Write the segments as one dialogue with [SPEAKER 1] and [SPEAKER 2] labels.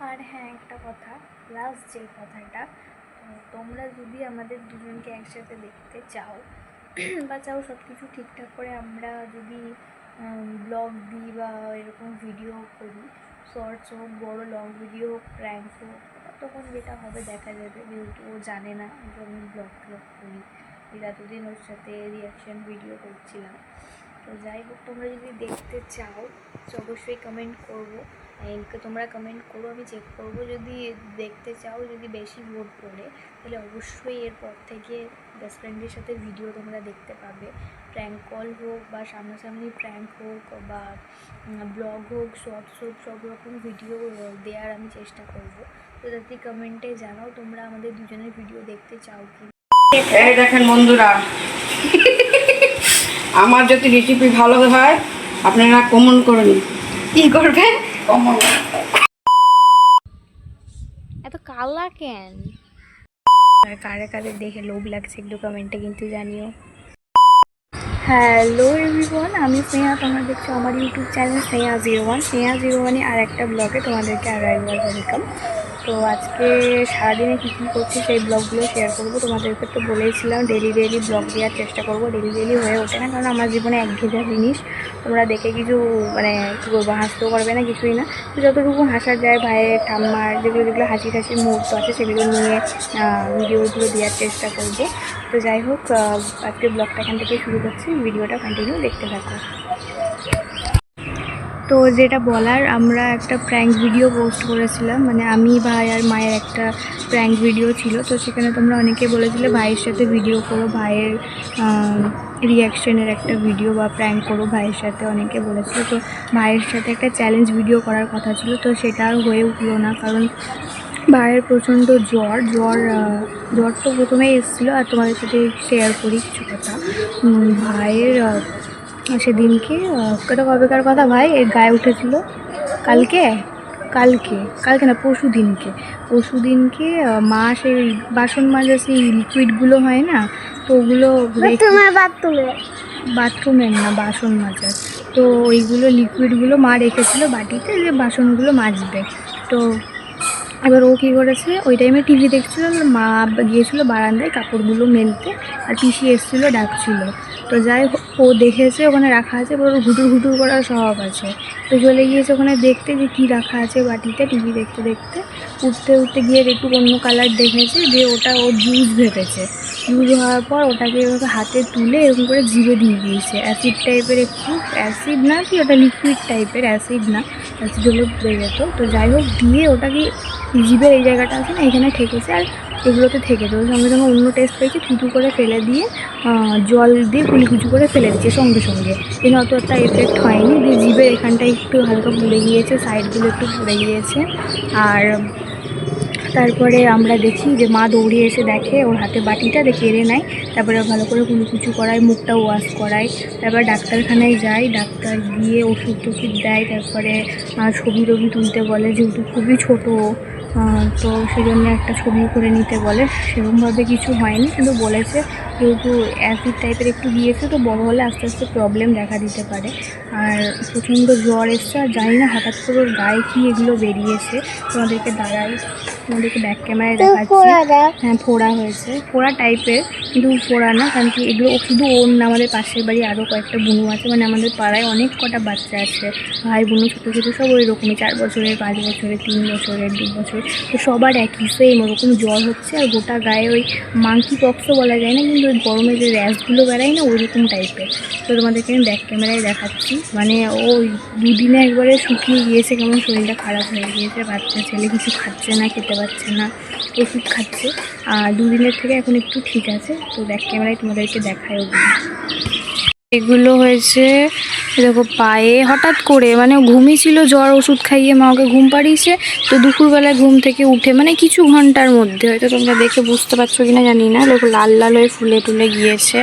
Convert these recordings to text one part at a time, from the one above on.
[SPEAKER 1] আর হ্যাঁ, একটা কথা, লাস্ট যে কথাটা, তোমরা যদি আমাদের দুজনকে একসাথে দেখতে চাও বা চাও সব কিছু ঠিকঠাক করে আমরা যদি ব্লগ দিই বা এরকম ভিডিও করি, শর্টস হোক, বড় লং ভিডিও হোক, প্র্যাঙ্ক হোক, তখন যেটা হবে দেখা যাবে। যেহেতু ও জানে না যে আমি ব্লগ করি, এতদিন ওর সাথে রিয়াকশান ভিডিও করছিলাম। তো যাই হোক, তোমরা যদি দেখতে চাও তো অবশ্যই কমেন্ট করবো, তোমরা কমেন্ট করো, আমি চেক করবো। যদি দেখতে চাও, যদি বেশি ভোট পড়ে, তাহলে অবশ্যই এরপর থেকে বেস্ট ফ্রেন্ডের সাথে ভিডিও তোমরা দেখতে পাবে। প্র্যাঙ্ক কল হোক বা সামনাসামনি প্র্যাঙ্ক হোক বা ব্লগ হোক, শর্টস হোক, সব রকম ভিডিও দেওয়ার আমি চেষ্টা করবো। তো যাতে কমেন্টে জানাও তোমরা আমাদের দুজনের ভিডিও দেখতে চাও কি।
[SPEAKER 2] এই দেখেন বন্ধুরা, আমার যদি রেসিপি ভালো হয় আপনারা কমেন্ট করুন।
[SPEAKER 1] কি করবেন?
[SPEAKER 2] কমেন্ট।
[SPEAKER 1] এত কালা কেন? আর কারে কারে দেখে লোভ লাগছে একটু কমেন্টে কিন্তু জানিও। হ্যালো এভরিওয়ান, আমি স্নেহা, তোমরা দেখছো আমার ইউটিউব চ্যানেল স্নেহা01 আর একটা ব্লগে তোমাদেরকে আরও একবার ওয়েলকাম। তো আজকে সারাদিনে কী কী করছি সেই ব্লগগুলো শেয়ার করবো তোমাদেরকে। তো বলেইছিলাম ডেলি ব্লগ দেওয়ার চেষ্টা করবো, ডেলি হয়ে ওঠে না, কারণ আমার জীবনে একঘেয়ে জিনিস তোমরা দেখে কিছু মানে কী করবো, হাসতেও পারবে না, কিছুই না। তো যতটুকু হাসার যায়, ভাইয়ের ঠাম্মার যেগুলো হাসির মুহূর্ত আছে সেগুলো নিয়ে ভিডিওগুলো দেওয়ার চেষ্টা করবো। তো যাই হোক, আজকে ব্লগটা এখান থেকে শুরু করছি, ভিডিওটা কন্টিনিউ দেখতে থাকো। তো যেটা বলার, আমরা একটা প্র্যাঙ্ক ভিডিও পোস্ট করেছিলাম, মানে আমি, ভাই আর মায়ের একটা প্র্যাঙ্ক ভিডিও ছিল। তো সেখানে তোমরা অনেকে বলেছিলে ভাইয়ের সাথে ভিডিও করো, ভাইয়ের রিয়াকশনের একটা ভিডিও বা প্র্যাঙ্ক করো ভাইয়ের সাথে, অনেকে বলেছিল। তো ভাইয়ের সাথে একটা চ্যালেঞ্জ ভিডিও করার কথা ছিল, তো সেটা আর হয়ে উঠলো না, কারণ ভাইয়ের প্রচণ্ড জ্বর তো প্রথমেই এসেছিলো। আর তোমাদের সাথে শেয়ার করি কিছু কথা। ভাইয়ের সেদিনকে কটা কবেকার কথা, ভাই এর গায়ে উঠেছিল কালকে না পরশু দিনকে মা সেই বাসন মাজা সেই লিকুইডগুলো হয় না, তো ওগুলো বাথরুমের না, বাসন মাজার। তো ওইগুলো লিকুইডগুলো মা রেখেছিল বাটিতে, যে বাসনগুলো মাজবে। তো এবার ও কী করেছে, ওই টাইমে টিভি দেখছিল, মা গিয়েছিলো বারান্দায় কাপড়গুলো মেলতে, আর পিসি এসেছিলো ডাকছিলো। তো যাই হোক, ও দেখেছে ওখানে রাখা আছে, এবার ওর ঘুটুর করার স্বভাব আছে। তো চলে গিয়েছে ওখানে দেখতে যে কী রাখা আছে বাটিতে, টিভি দেখতে উঠতে গিয়ে একটু অন্য কালার দেখেছে, যে ওটা ও জুস ভেবেছে। জুস হওয়ার পর ওটাকে হাতে তুলে এরকম করে জিভে দিয়ে দিয়েছে, অ্যাসিড টাইপের, একটু অ্যাসিড না কি ওটা লিকুইড টাইপের, অ্যাসিড না, অ্যাসিড হলে পড়ে যেত। তো যাই হোক, দিয়ে ওটাকে জিভের এই জায়গাটা আছে না, এখানে ঠেকেছে, আর এগুলোতে থেকেছে। ওর সঙ্গে অন্য টেস্ট পেয়েছে, থুতু করে ফেলে দিয়ে জল দিয়ে কুচি করে ফেলে দিচ্ছে সঙ্গে। কিন্তু অত একটা এফেক্ট হয়নি, দিয়ে জিভের এখানটায় একটু হালকা পুড়ে গিয়েছে, সাইডগুলো একটু পুড়ে গিয়েছে। আর তারপরে আমরা দেখি যে মা দৌড়ে এসে দেখে ওর হাতে বাটিটা, দেখে এড়ে নেয়। তারপরে ভালো করে কুচু করায়, মুখটা ওয়াশ করায়। তারপর ডাক্তারখানায় যাই, ডাক্তার গিয়ে ওষুধ দেয়। তারপরে ছবি তুলতে বলে, যেহেতু খুবই ছোটো, তো সেই জন্য একটা ছবি করে নিতে বলে। সেরকমভাবে কিছু হয়নি, কিন্তু বলেছে যেহেতু অ্যাসিড টাইপের একটু দিয়েছে, তো বড় হলে আস্তে আস্তে প্রবলেম দেখা দিতে পারে। আর প্রচণ্ড জ্বর এসছে, আর জানি না হঠাৎ করে ওর গায়ে কি এগুলো বেরিয়েছে। তোমাদেরকে ব্যাক ক্যামেরায় দেখাচ্ছি। হ্যাঁ, ফোড়া হয়েছে, ফোড়া টাইপের, কিন্তু ফোড়া না, কারণ কি এগুলো শুধু ওর না, আমাদের পাশের বাড়ি আরও কয়েকটা বুনু আছে, মানে আমাদের পাড়ায় অনেক কটা বাচ্চা আছে, ভাই বোনু ছোটো সব ওই রকমই, 4 বছরের, 5 বছরের, 3 বছরের, 2 বছর। তো সবার একই সেম ওরকম জ্বর হচ্ছে, আর গোটা গায়ে ওই মাংকি পক্সও বলা যায় না, কিন্তু ওই গরমে যে র্যাশগুলো বেড়ায় না, ওইরকম টাইপের। তো তোমাদেরকে আমি ব্যাক ক্যামেরায় দেখাচ্ছি, মানে ও 2 দিনে একবারে শুকিয়ে গিয়েছে, কেমন শরীরটা খারাপ হয়ে গিয়েছে। বাচ্চা ছেলে কিছু খাচ্ছে না, খেতে পারছে না, ওষুধ খাচ্ছে। আর 2 দিনের থেকে এখন একটু ঠিক আছে। তো ব্যাক ক্যামেরায় তোমাদেরকে দেখায় ওগুলো। এগুলো হয়েছে দেখো পায়ে, হঠাৎ করে, মানে ঘুমিয়েছিল, জ্বর ওষুধ খাইয়ে মা ওকে ঘুম পাড়িয়েছে। তো দুপুরবেলায় ঘুম থেকে উঠে, মানে কিছু ঘন্টার মধ্যে, হয়তো তোমরা দেখে বুঝতে পারছো কিনা জানি না, দেখো লাল হয়ে ফুলে টুলে গিয়েছে।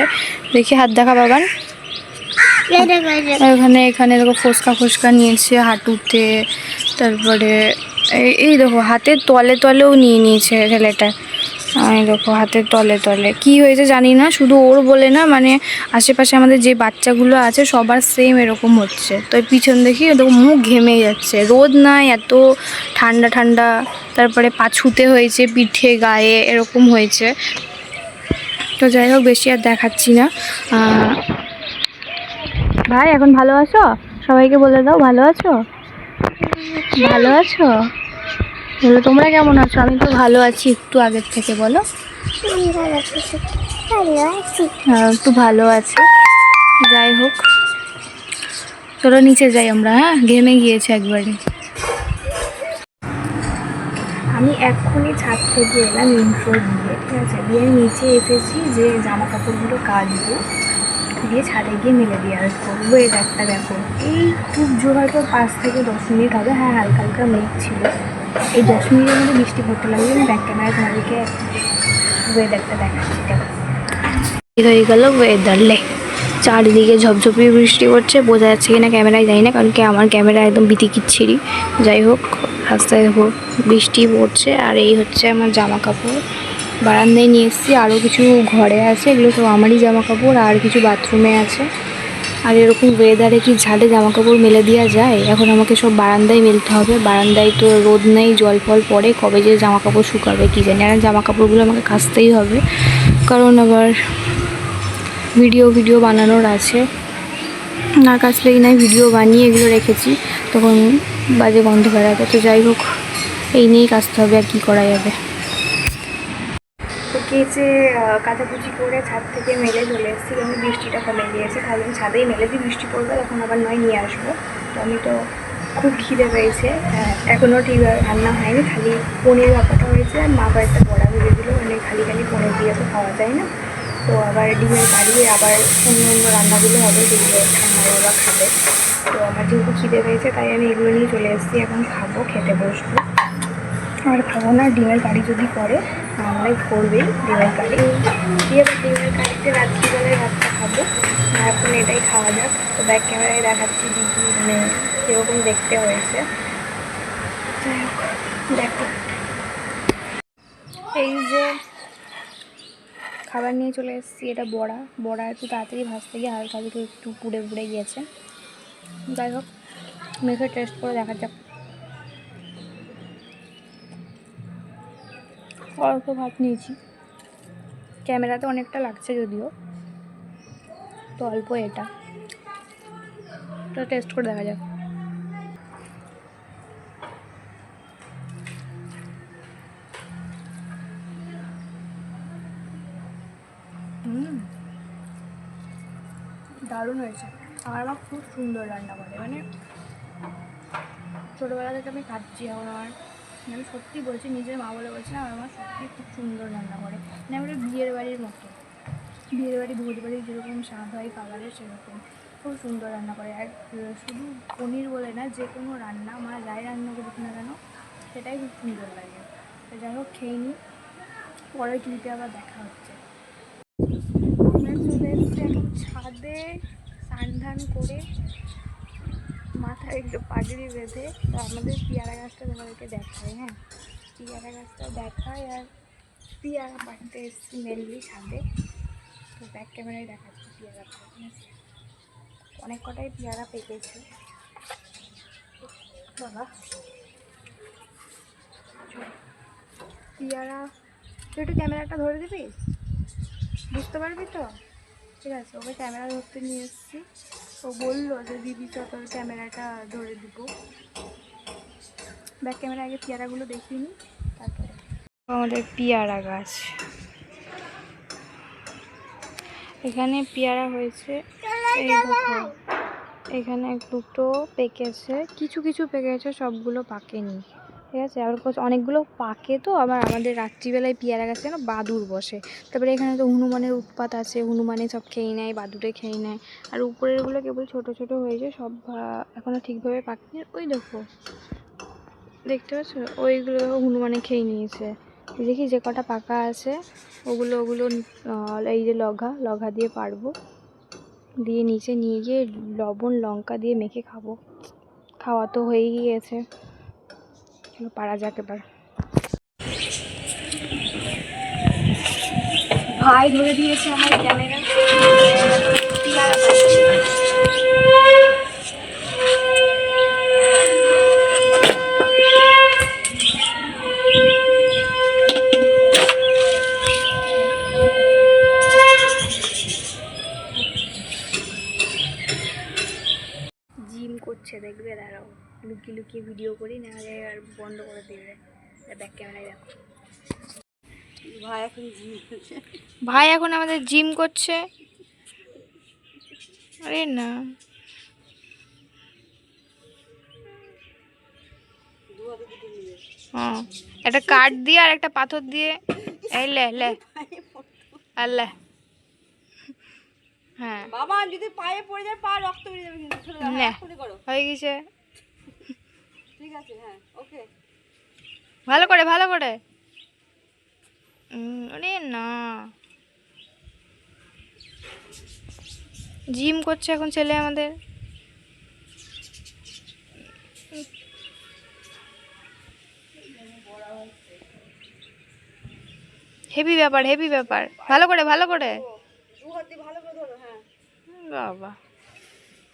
[SPEAKER 1] দেখি হাত দেখা বাবান, এখানে দেখো ফোসকা নিয়েছে হাঁটুতে। তারপরে এই দেখো হাতের তলেও নিয়ে নিয়েছে ছেলেটা। আমি দেখো হাতের তলে তলে কি হয়েছে জানি না, শুধু ওর বলে না, মানে আশেপাশে আমাদের যে বাচ্চাগুলো আছে সবার সেম এরকম হচ্ছে। তো এই পিছন দেখি দেখো মুখ ঘেমে যাচ্ছে, রোদ নাই, এত ঠান্ডা ঠান্ডা, তারপরে পা ছুতে হয়েছে, পিঠে গায়ে এরকম হয়েছে। তো যাই হোক বেশি আর দেখাচ্ছি না। ভাই এখন ভালো আছো? সবাইকে বলে দাও ভালো আছো, ভালো আছো বলো। তোমরা কেমন আছো? আমি তো ভালো আছি, একটু আগের থেকে বলো। হ্যাঁ একটু ভালো আছি। যাই হোক চলো নিচে যাই আমরা, হ্যাঁ ঘেমে গিয়েছে একবারে। আমি এক্ষুনি ছাদ থেকে এলাম ইন্ট্রো দিয়ে, ঠিক আছে, দিয়ে নিচে এসেছি যে জামা কাপড়গুলো কাচবো, দিয়ে ছাদে গিয়ে মেলে দিয়ে আসবো। ওয়েদারটা দেখো, এই খুব জোর হয়তো 5 থেকে 10 মিনিট হবে, হ্যাঁ হালকা হালকা মেঘ ছিল, এই 10 মিনিটের মধ্যে বৃষ্টি পড়তে লাগবে। আমি ব্যাক ক্যামেরায় তোমাদেরকে ওয়েদারটা দেখাচ্ছি। দেখো হয়ে গেল ওয়েদার, চারিদিকে ঝপঝপিয়ে বৃষ্টি পড়ছে, বোঝা যাচ্ছে কিনা ক্যামেরায় যাই না, কারণ কি আমার ক্যামেরা একদম বিতিকিচ্ছিরি। যাই হোক রাস্তায় দেখো বৃষ্টি পড়ছে, আর এই হচ্ছে আমার জামা কাপড় বারান্দায় নিয়ে এসেছি, আরও কিছু ঘরে আছে, এগুলো সব আমারই জামা কাপড়, আর কিছু বাথরুমে আছে। আর এরকম ওয়েদারে কি ঝাড়ে জামা কাপড় মেলে দেওয়া যায়? এখন আমাকে সব বারান্দায় মেলতে হবে, বারান্দায় তো রোদ নেই, জল ফল পড়ে, কবে যে জামা কাপড় শুকাবে কী জানি। আর জামা কাপড়গুলো আমাকে কাচতেই হবে, কারণ আবার ভিডিও বানানোর আছে, না কাচলেই নাই। ভিডিও বানিয়ে এগুলো রেখেছি, তখন বাজে গন্ধ বেড়াবে। তো যাই হোক এই নিয়েই কাচতে হবে, আর কী করা যাবে। তো কেচে কাচাকুচি করে ছাদ থেকে মেলে চলে এসেছি, আমি বৃষ্টিটা কমে গিয়েছে, তাহলে আমি ছাদেই মেলে দিই, বৃষ্টি পড়বে তখন আবার নয় নিয়ে আসবো। তো আমি তো খুব খিদে পেয়েছে, এখনও ঠিক রান্না হয়নি, খালি পনির ব্যাপারটা হয়েছে, আর মা কয়েকটা বড়া ভেজে দিল, মানে খালি খালি পনির দিয়ে তো খাওয়া যায় না। তো আবার ডিমের কারি, আবার অন্য অন্য রান্নাগুলো হবে, যেগুলো ঠান্ডা ওরা খাবে। তো আমার যেহেতু খিদে পেয়েছে তাই আমি এগুলো নিয়ে চলে এসেছি, এখন খাবো, খেতে বসবো। আর খাবো না, ডিমের কারি যদি করে আমরাই করবেই ডিমের কারি দিয়ে, ডিমের কারিতে রাত্রিবেলায় ভাতটা খাবো। এখন এটাই খাওয়া যাক। তো ব্যাক ক্যামেরায় দেখাচ্ছি দিদি, মানে কীরকম দেখতে হয়েছে। যাই হোক দেখো, এই যে খাবার নিয়ে চলে এসেছি, এটা বড়া একটু তাড়াতাড়ি ভাজতে গিয়ে হালকা হালকা একটু পুড়ে পুড়ে গিয়েছে। যাই হোক মেখে টেস্ট করে দেখা যাক। অল্প ভাত নিয়েছি, ক্যামেরাতে অনেকটা লাগছে যদিও, তো অল্প এটা, তো টেস্ট করে দেখা যাক। দারুণ হয়েছে। আমার মা খুব সুন্দর রান্না করে, মানে ছোটোবেলা থেকে আমি খাচ্ছি, এখন আমি সত্যি বলছি, নিজের মা বলে বলছি না, আমার মা সত্যি খুব সুন্দর রান্না করে, মানে আমাদের বিয়ের বাড়ির মতো, বিয়ের বাড়ি ভোজ বাড়ির যেরকম স্বাদ হয় খাবারের, সেরকম খুব সুন্দর রান্না করে। আর শুধু পনির বলে না, যে কোনো রান্না মা যাই রান্না করুক না কেন সেটাই খুব সুন্দর লাগে। তো যাই হোক খেয়ে নিই, পরের ক্লিপে আবার দেখা হচ্ছে। আমরা চলে এসেছি এখন ছাদে, স্নান ধান করে মাথায় একটু পাগড়ি বেঁধে। তো আমাদের পেয়ারা গাছটা তোমাদেরকে দেখায়, হ্যাঁ পেয়ারা গাছটা দেখায়, আর পেয়ারা পাড়তে এসেছি মেনলি ছাদে। তো ব্যাক ক্যামেরায় দেখাচ্ছি পেয়ারাটা, ঠিক আছে, অনেক কটাই পেয়ারা পেকেছে বাবা। পেয়ারা তুই একটু ক্যামেরাটা ধরে দিবি, বুঝতে পারবি তো, ঠিক আছে। ওকে ক্যামেরা ধরতে নিয়ে এসেছি, ও বললো যে দিদি তো তোর ক্যামেরাটা ধরে দিব। ব্যাক ক্যামেরা আগে পেয়ারাগুলো দেখিয়ে নিই, তারপরে আমাদের পেয়ারা গাছ, এখানে পেয়ারা হয়েছে, এই দেখো এখানে দুটো পেকেছে, কিছু কিছু পেকেছে, সবগুলো পাকেনি, ঠিক আছে। আবার অনেকগুলো পাকে, তো আবার আমাদের রাত্রিবেলায় পেয়ারা গাছে না বাদুড় বসে, তারপরে এখানে তো হনুমানের উৎপাত আছে, হনুমানে সব খেয়ে নেয়, বাদুড়ে খেয়ে নেয়। আর উপরেরগুলো কেবল ছোট ছোট হয়েছে, সব এখনও ঠিকভাবে পাকেনি। ওই দেখো দেখতে পাচ্ছ, ওইগুলো দেখো হনুমানে খেয়ে নিয়েছে। দেখি যে কটা পাকা আছে ওগুলো এই যে লগা দিয়ে পারবো, দিয়ে নিচে নিয়ে গিয়ে লবণ লঙ্কা দিয়ে মেখে খাবো। খাওয়া তো হয়েই গিয়েছে, চলো পারা যাক এবার। ভাই ধরে দিয়েছে আমার ক্যামেরা। জিম করছে দেখবে, দাঁড়াও লুকিয়ে লুকিয়ে ভিডিও করি, নাহলে আর বন্ধ করে দেবে। ব্যাক ক্যামেরায় দেখো, ভাই এখন আমাদের জিম করছে। আরে না, হ্যাঁ একটা কাঠ দিয়ে আর একটা পাথর দিয়ে, এই লে লে আল্লাহ। হ্যাঁ
[SPEAKER 2] বাবা যদি পায়ে পড়ে যায় পা রক্ত বেরিয়ে যাবে কিন্তু ছোট
[SPEAKER 1] নে,
[SPEAKER 2] করো।
[SPEAKER 1] হয়ে গেছে।
[SPEAKER 2] ঠিক আছে, হ্যাঁ ওকে।
[SPEAKER 1] ভালো করে ভালো করে। আরে না, জিম করছে এখন ছেলে আমাদের। হেভি ব্যাপার, হেভি ব্যাপার। ভালো করে ভালো করে।
[SPEAKER 2] দু হাত দিয়ে ভালো করে ধরো, হ্যাঁ।
[SPEAKER 1] বাবা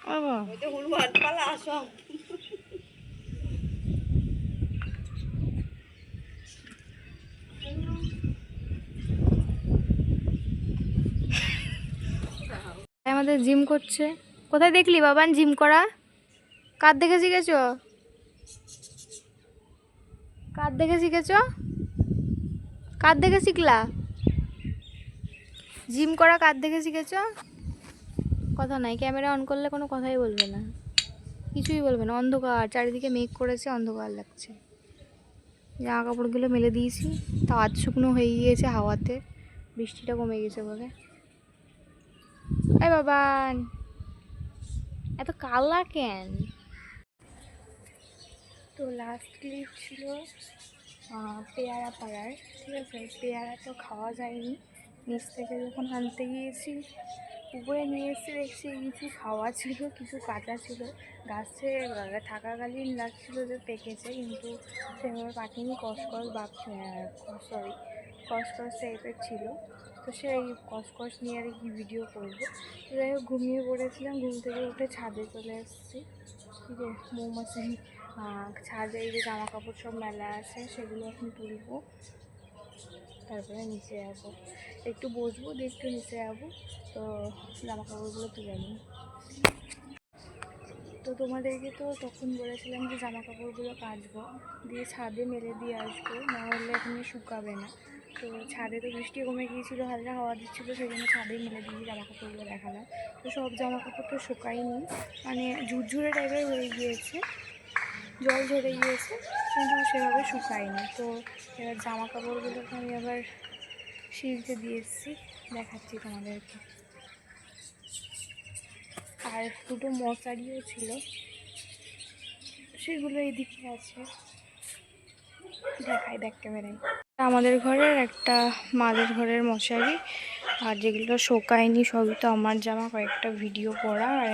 [SPEAKER 1] বাবা,
[SPEAKER 2] ওই তো হনুমান পালা আসো।
[SPEAKER 1] আমাদের জিম করছে। কোথায় দেখলি বাবান জিম করা? কার দেখে শিখেছ? কার দেখে শিখেছ? কার দেখে শিখলা জিম করা? কার দেখে শিখেছ? কথা নাই, ক্যামেরা অন করলে কোনো কথাই বলবে না, কিছুই বলবে না। অন্ধকার, চারিদিকে মেঘ করেছে, অন্ধকার লাগছে। জামা কাপড়গুলো মেলে দিয়েছি, তাও আধ শুকনো হয়ে গিয়েছে হাওয়াতে, বৃষ্টিটা কমে গেছে বলে। এই বাবান এত কালা কেন? তো লাস্ট ক্লিপ ছিল পেয়ারা পাড়ার, ঠিক আছে। পেয়ারা তো খাওয়া যায়নি, নিচ থেকে যখন আনতে গিয়েছি উপরে নিয়ে এসে দেখছি কিছু খাওয়া ছিল, কিছু কাঁচা ছিল। গাছে থাকাকালীন লাগছিলো যে পেকেছে, কিন্তু সেভাবে পাকেনি, কসকস সরি কসকস টাইপের ছিল। তো সেই কসকস নিয়ে আর কি ভিডিও করবো। তো যাই হোক ঘুমিয়ে পড়েছিলাম, ঘুম থেকে উঠে ছাদে চলে এসেছি। ঠিক আছে, মৌমাছি ছাদে এই যে জামা কাপড় সব মেলা আছে সেগুলো এখন তুলবো, তারপরে নিচে যাবো, একটু বসবো দিয়ে একটু নিচে যাবো। তো জামা কাপড়গুলো তুলে নিই। তো তোমাদেরকে তো তখন বলেছিলাম যে জামা কাপড়গুলো কাচবো, দিয়ে ছাদে মেলে দিয়ে আসবো, না হলে এখানে শুকাবে না। তো ছাদে তো বৃষ্টি কমে গিয়েছিলো, হালকা হাওয়া দিচ্ছিলো, সেই জন্য ছাদে মেলে দিয়ে জামা কাপড়গুলো দেখালাম। তো সব জামা কাপড় তো শুকায়নি, মানে ঝুরঝুরে টাইপের হয়ে গিয়েছে, জল ঝরে গিয়েছে, কিন্তু সেভাবে শুকায়নি। তো এবার জামা কাপড়গুলোকে আমি আবার শিলতে দিয়ে এসেছি, দেখাচ্ছি তোমাদেরকে। আর দুটো মশারিও ছিল, সেগুলো এদিকে আছে, দেখাই ব্যাক ক্যামেরায়। আমাদের ঘরের একটা মাদের ঘরের মশারি, আর যেগুলো শোকায়নি সবই তো আমার জামা, কয়েকটা ভিডিও করা আর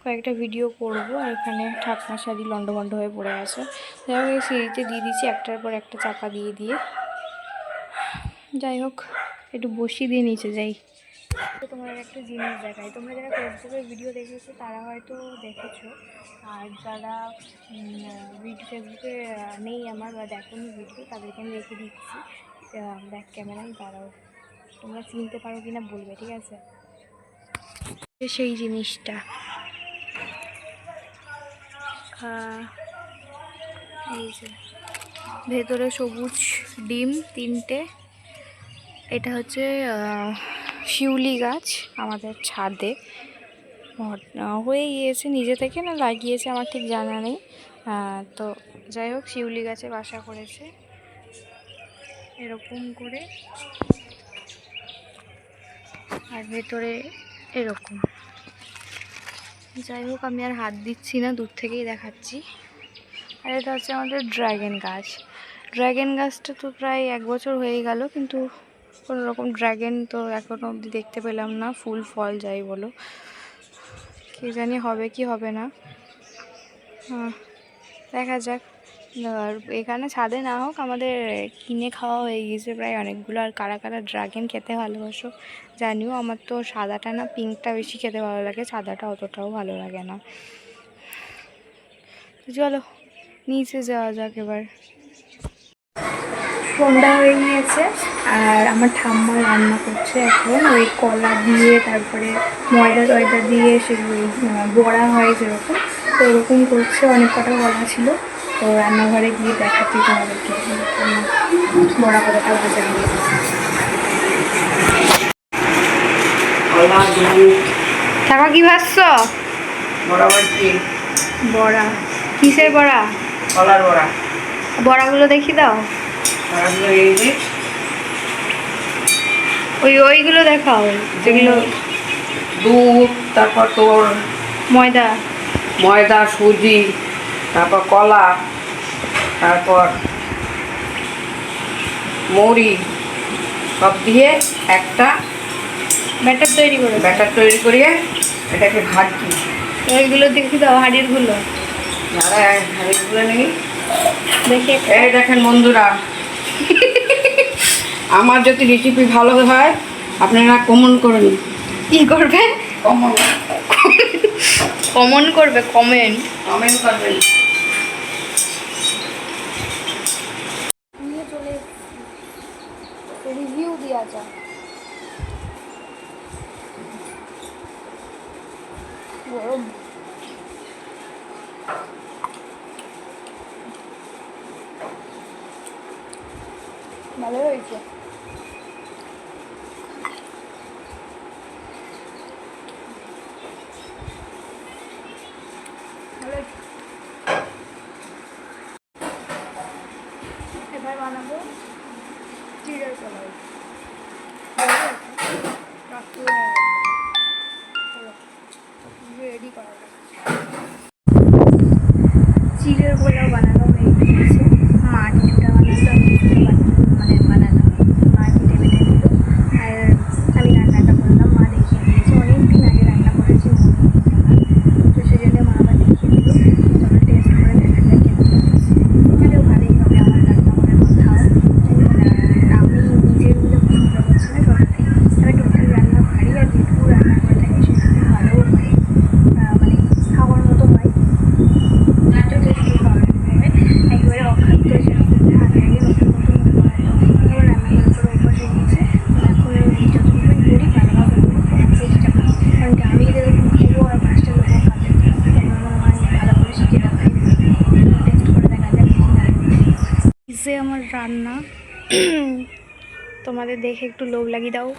[SPEAKER 1] কয়েকটা ভিডিও করবো। আর এখানে ঠাকমা শাড়ি লন্ডভন্ড হয়ে পড়ে আছে, যাই হোক এই সিঁড়িতে দিয়ে দিচ্ছি একটার পর একটা চাপা দিয়ে দিয়ে। যাই হোক একটু বসিয়ে দিয়ে নিচে যাই। তো তোমার একটা জিনিস দেখাই, তোমরা যারা ফেসবুকের ভিডিও দেখেছো তারা হয়তো দেখেছো, আর যারা ফেসবুকে নেই আমার বা দেখোনি ভিডিও, তাদেরকে আমি রেখে দিচ্ছি ব্যাক ক্যামেরায়। দাঁড়াও, তোমরা চিনতে পারো কিনা বলবে, ঠিক আছে। সেই জিনিসটা এই যে ভেতরে সবুজ ডিম তিনটে, এটা হচ্ছে শিউলি গাছ আমাদের ছাদে হয়ে গিয়েছে, নিজে থেকে না লাগিয়েছে আমার ঠিক জানা নেই। তো যাই হোক শিউলি গাছে বাসা করেছে এরকম করে, আর ভেতরে এরকম। যাই হোক আমি আর হাত দিচ্ছি না, দূর থেকেই দেখাচ্ছি। আর এটা হচ্ছে আমাদের ড্রাগন গাছ। ড্রাগন গাছটা তো প্রায় 1 বছর হয়ে গেল, কিন্তু কোনো রকম ড্রাগন তো এখনও অবধি দেখতে পেলাম না, ফুল ফল যাই বলো, কে জানি হবে কি হবে না। দেখা যাক। আর এখানে ছাদে না হোক, আমাদের কিনে খাওয়া হয়ে গিয়েছে প্রায় অনেকগুলো। আর কারা কারা ড্রাগন খেতে ভালোবাসো জানিও। আমার তো সাদাটা না পিঙ্কটা বেশি খেতে ভালো লাগে, সাদাটা অতটাও ভালো লাগে না। চলো নিচে যাওয়া যাক এবার। সন্ধ্যা হয়ে গিয়েছে আর আমার ঠাম্মা রান্না করছে এখন ওই কলা দিয়ে, তারপরে ময়দা টয়দা দিয়ে সেগুলো বড়া হয় যেরকম, তো ওরকম করছে। অনেক কটা কলা ছিল, তো রান্নাঘরে গিয়ে দেখাচ্ছি তোমাদেরকে বড়া কলাটা ভাজা হবে। টাকা কি ভাজছ? বড়া। কিসের বড়া?
[SPEAKER 2] কলার বড়া।
[SPEAKER 1] বড়াগুলো দেখি দাও। ওইগুলো দেখাও যেগুলো।
[SPEAKER 2] দুধ, তারপর তোর
[SPEAKER 1] ময়দা,
[SPEAKER 2] ময়দা, সুজি, তারপর কলা, তারপর মৌরি সব দিয়ে একটা ব্যাটার তৈরি করিয়ে এটাকে ভাজছি।
[SPEAKER 1] ওইগুলো দেখি দাও, হাড়িরগুলো
[SPEAKER 2] হাঁড়িগুলো নেই
[SPEAKER 1] দেখে।
[SPEAKER 2] এই দেখেন বন্ধুরা, আমার যদি রেসিপি ভালো হয় আপনারা কমেন্ট করুন।
[SPEAKER 1] কি করবে? কমেন্ট করবে, কমেন্ট
[SPEAKER 2] করবেন।
[SPEAKER 1] নিয়ে চলে রিভিউ দেওয়া যাক। গরম। ভালো হয়েছে। এবার বানাবো চিড়ের পোলাও। রেডি করা চিড়ের পোলাও বানানো হয়ে গিয়েছে। মা কিছুটা বানালো, আমি কিছুটা বানালাম। মা কেটে বেটে দিল আর আমি রান্নাটা করলাম। মা দেখিয়ে দিয়েছে, অনেকদিন আগে রান্না করেছি, তো সেজন্য মা আবার দেখিয়ে দিল। তবে টেস্ট করে দেখা যায় কেমন হয়েছে। এখানেও ভালোই হবে আমার রান্না করার কথাও। আমি নিজের বলে পছন্দ করছি না, সত্যি আমি টোটাল রান্না পারি। আর যেটুকু রান্না করে থাকি সেটুকু ভালোও হয়, মানে খাওয়ার মতো হয়, যথেষ্ট খাওয়ার মতো হয়। একেবারে অখাদ্য সেরকম আগে আগে নতুন নতুন মনে হয়। এখন রান্না করার পরে অভ্যাস হয়ে গেছে। এখন যতটুকুই করি ভালোভাবে করি, করার চেষ্টা করি। কারণ কি আমি যেরকম খাবো আর পাঁচটা লোক খাবে, তখন আমার মা ভালো করে শিখে রাখাই টেস্ট করে দেখা যায় বেশি দাঁড়িয়ে আমার রান্না। তোমাদের দেখে একটু লোভ লাগিয়ে দাও।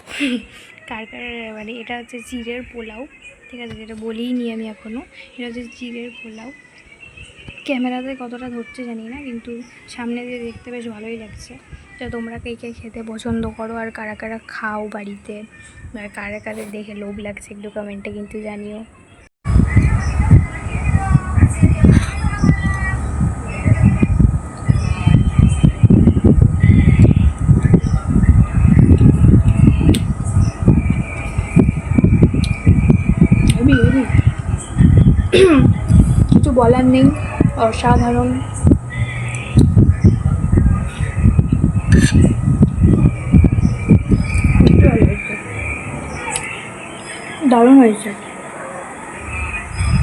[SPEAKER 1] কার কার মানে এটা হচ্ছে চিড়ের পোলাও, ঠিক আছে, যেটা বলিই নি আমি এখনও। এটা হচ্ছে চিড়ের পোলাও। ক্যামেরাতে কতটা ধরছে জানি না, কিন্তু সামনে দিয়ে দেখতে বেশ ভালোই লাগছে। তো তোমরা কে কে খেতে পছন্দ করো আর কারা কারা খাও বাড়িতে, আর কারা কারা দেখে লোভ লাগছে একটু কমেন্টে কিন্তু জানিও। কিছু বলার নেই, অসাধারণ। দারুণ হয়েছে।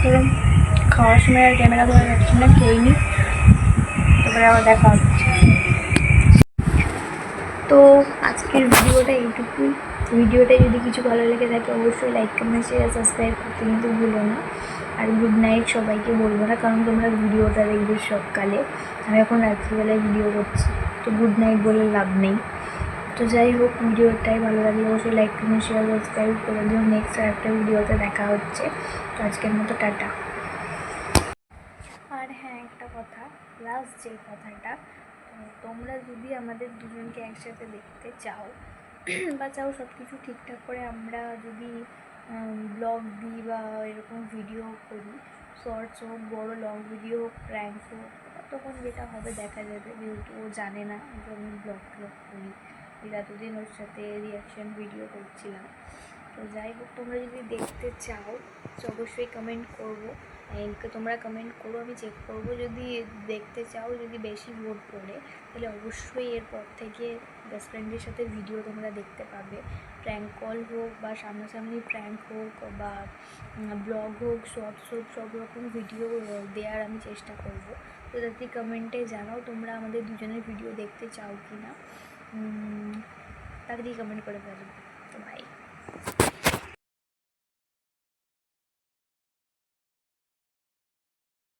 [SPEAKER 1] ধরুন খাওয়ার সময় আর ক্যামেরা ধরে রাখছি না, খেয়ে নিই, তারপরে আবার দেখা হচ্ছে। তো আজকের ভিডিওটা এইটুকুই। ভিডিওটা যদি কিছু ভালো লেগে থাকে অবশ্যই লাইক, কমেন্ট, শেয়ার, সাবস্ক্রাইব করতে কিন্তু ভুলো না। আর গুড নাইট সবাইকে বলবো না, কারণ তোমরা ভিডিওটা দেখবে সকালে, আমি এখন রাত্রিবেলায় ভিডিও করছি, তো গুড নাইট বলে লাভ নেই। তো যাই হোক, ভিডিওটাই ভালো লাগলে অবশ্যই লাইক, কমেন্ট, শেয়ার, সাবস্ক্রাইব করে দিও। নেক্সট আর একটা ভিডিওতে দেখা হচ্ছে। তো আজকের মতো টাটা। আর হ্যাঁ, একটা কথা, লাস্ট যে কথাটা, তোমরা যদি আমাদের দুজনকে একসাথে দেখতে চাও বা চাও সব কিছু ঠিকঠাক করে আমরা যদি ব্লগ দিই বা এরকম ভিডিও করি, শর্টস হোক, বড়ো লং ভিডিও হোক, প্র্যাঙ্ক হোক, তখন যেটা হবে দেখা যাবে। যেহেতু ও জানে না যে আমি ব্লগ করি, এতদিন ওর সাথে রিয়াকশান ভিডিও করছিলাম। তো যাই হোক, তোমরা যদি দেখতে চাও তো অবশ্যই কমেন্ট করবো। তোমরা কমেন্ট করো, আমি চেক করবো। যদি দেখতে চাও, যদি বেশি ভোট পড়ে তাহলে অবশ্যই এরপর থেকে বেস্ট ফ্রেন্ডের সাথে ভিডিও তোমরা দেখতে পাবে। প্র্যাঙ্ক কল হোক বা সামনাসামনি প্র্যাঙ্ক হোক বা ব্লগ হোক, শর্টস হোক, সব রকম ভিডিও দেওয়ার আমি চেষ্টা করব। তো তাতে কমেন্টে জানাও তোমরা আমাদের দুজনের ভিডিও দেখতে চাও কি না, তাড়াতাড়ি কমেন্ট করে ফেলো।